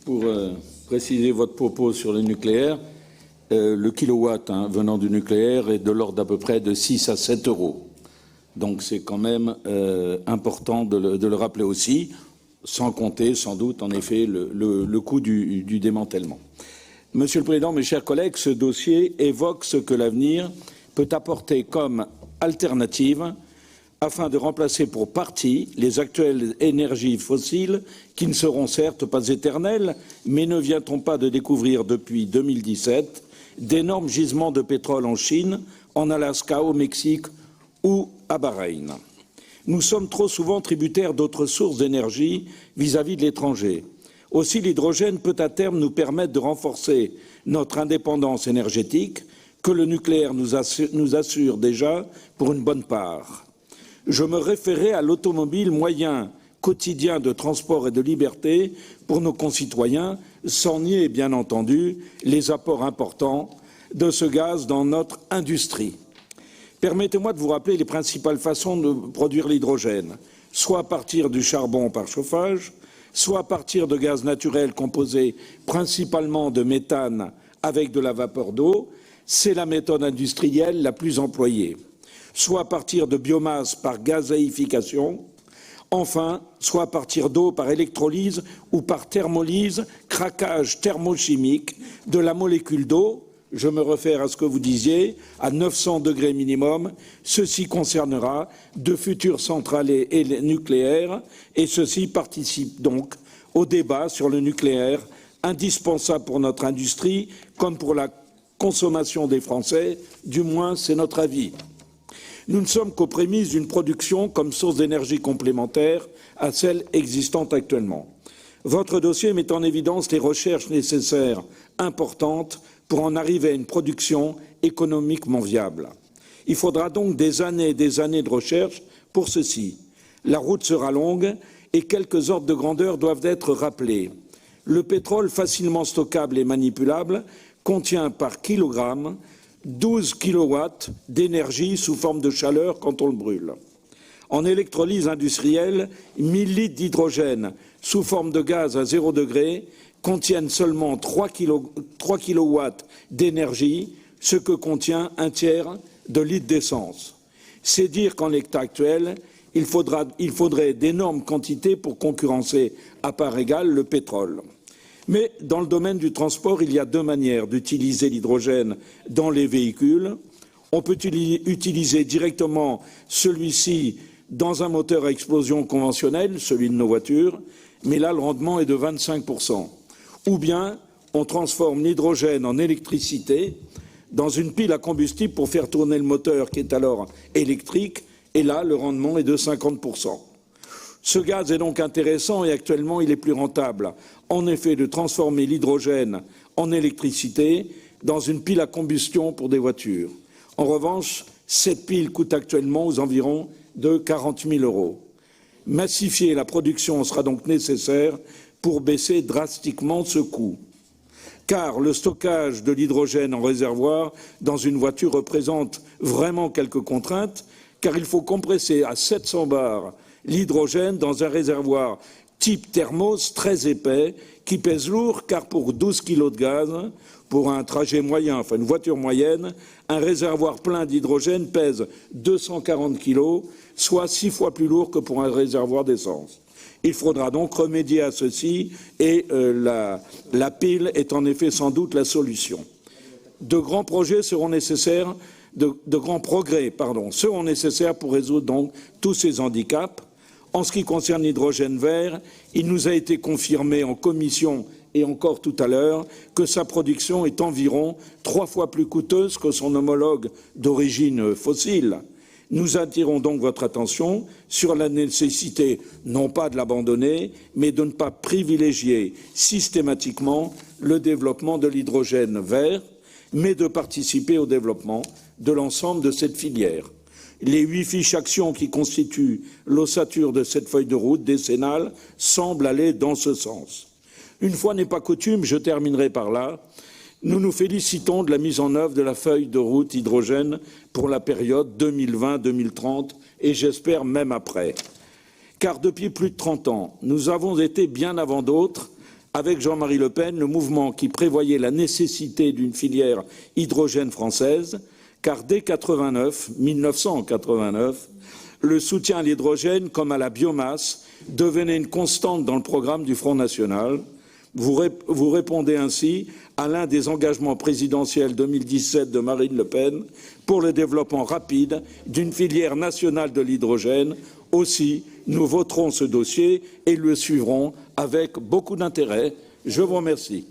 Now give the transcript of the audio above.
Pour préciser votre propos sur le nucléaire, le kilowatt venant du nucléaire est de l'ordre d'à peu près de 6 à 7 euros. Donc c'est quand même important de le rappeler aussi, sans compter sans doute en effet le coût du démantèlement. Monsieur le Président, mes chers collègues, ce dossier évoque ce que l'avenir peut apporter comme alternative afin de remplacer pour partie les actuelles énergies fossiles qui ne seront certes pas éternelles, mais ne vient-on pas de découvrir depuis 2017 d'énormes gisements de pétrole en Chine, en Alaska, au Mexique ou à Bahreïn. Nous sommes trop souvent tributaires d'autres sources d'énergie vis-à-vis de l'étranger. Aussi, l'hydrogène peut à terme nous permettre de renforcer notre indépendance énergétique que le nucléaire nous assure déjà pour une bonne part. Je me référais à l'automobile, moyen quotidien de transport et de liberté pour nos concitoyens, sans nier, bien entendu, les apports importants de ce gaz dans notre industrie. Permettez-moi de vous rappeler les principales façons de produire l'hydrogène, soit à partir du charbon par chauffage, soit à partir de gaz naturel composé principalement de méthane avec de la vapeur d'eau. C'est la méthode industrielle la plus employée. Soit à partir de biomasse par gazéification, enfin, soit à partir d'eau par électrolyse ou par thermolyse, craquage thermochimique de la molécule d'eau. Je me réfère à ce que vous disiez, à 900 degrés minimum. Ceci concernera de futures centrales nucléaires et ceci participe donc au débat sur le nucléaire, indispensable pour notre industrie comme pour la consommation des Français, du moins c'est notre avis. Nous ne sommes qu'aux prémices d'une production comme source d'énergie complémentaire à celle existante actuellement. Votre dossier met en évidence les recherches nécessaires importantes pour en arriver à une production économiquement viable. Il faudra donc des années et des années de recherche pour ceci. La route sera longue et quelques ordres de grandeur doivent être rappelés. Le pétrole facilement stockable et manipulable contient par kilogramme 12 kilowatts d'énergie sous forme de chaleur quand on le brûle. En électrolyse industrielle, 1000 litres d'hydrogène sous forme de gaz à 0 degré contiennent seulement 3 kilowatts d'énergie, ce que contient un tiers de litre d'essence. C'est dire qu'en l'état actuel, il faudrait d'énormes quantités pour concurrencer à part égale le pétrole. Mais dans le domaine du transport, il y a deux manières d'utiliser l'hydrogène dans les véhicules. On peut utiliser directement celui-ci dans un moteur à explosion conventionnel, celui de nos voitures, mais là le rendement est de 25%. Ou bien on transforme l'hydrogène en électricité dans une pile à combustible pour faire tourner le moteur qui est alors électrique, et là le rendement est de 50%. Ce gaz est donc intéressant et actuellement il est plus rentable, en effet, de transformer l'hydrogène en électricité dans une pile à combustion pour des voitures. En revanche, cette pile coûte actuellement aux environs de 40 000 euros. Massifier la production sera donc nécessaire pour baisser drastiquement ce coût. Car le stockage de l'hydrogène en réservoir dans une voiture représente vraiment quelques contraintes, car il faut compresser à 700 bars l'hydrogène dans un réservoir type thermos très épais qui pèse lourd, car pour 12 kg de gaz, pour un trajet moyen, enfin une voiture moyenne, un réservoir plein d'hydrogène pèse 240 kg, soit 6 fois plus lourd que pour un réservoir d'essence. Il faudra donc remédier à ceci et la pile est en effet sans doute la solution. De grands progrès seront nécessaires pour résoudre donc tous ces handicaps. En ce qui concerne l'hydrogène vert, il nous a été confirmé en commission et encore tout à l'heure que sa production est environ 3 fois plus coûteuse que son homologue d'origine fossile. Nous attirons donc votre attention sur la nécessité, non pas de l'abandonner, mais de ne pas privilégier systématiquement le développement de l'hydrogène vert, mais de participer au développement de l'ensemble de cette filière. Les 8 fiches actions qui constituent l'ossature de cette feuille de route décennale semblent aller dans ce sens. Une fois n'est pas coutume, je terminerai par là, nous nous félicitons de la mise en œuvre de la feuille de route hydrogène pour la période 2020-2030 et j'espère même après. Car depuis plus de 30 ans, nous avons été bien avant d'autres avec Jean-Marie Le Pen, le mouvement qui prévoyait la nécessité d'une filière hydrogène française, car dès 1989, le soutien à l'hydrogène comme à la biomasse devenait une constante dans le programme du Front National. Vous répondez ainsi à l'un des engagements présidentiels 2017 de Marine Le Pen pour le développement rapide d'une filière nationale de l'hydrogène. Aussi, nous voterons ce dossier et le suivrons avec beaucoup d'intérêt. Je vous remercie.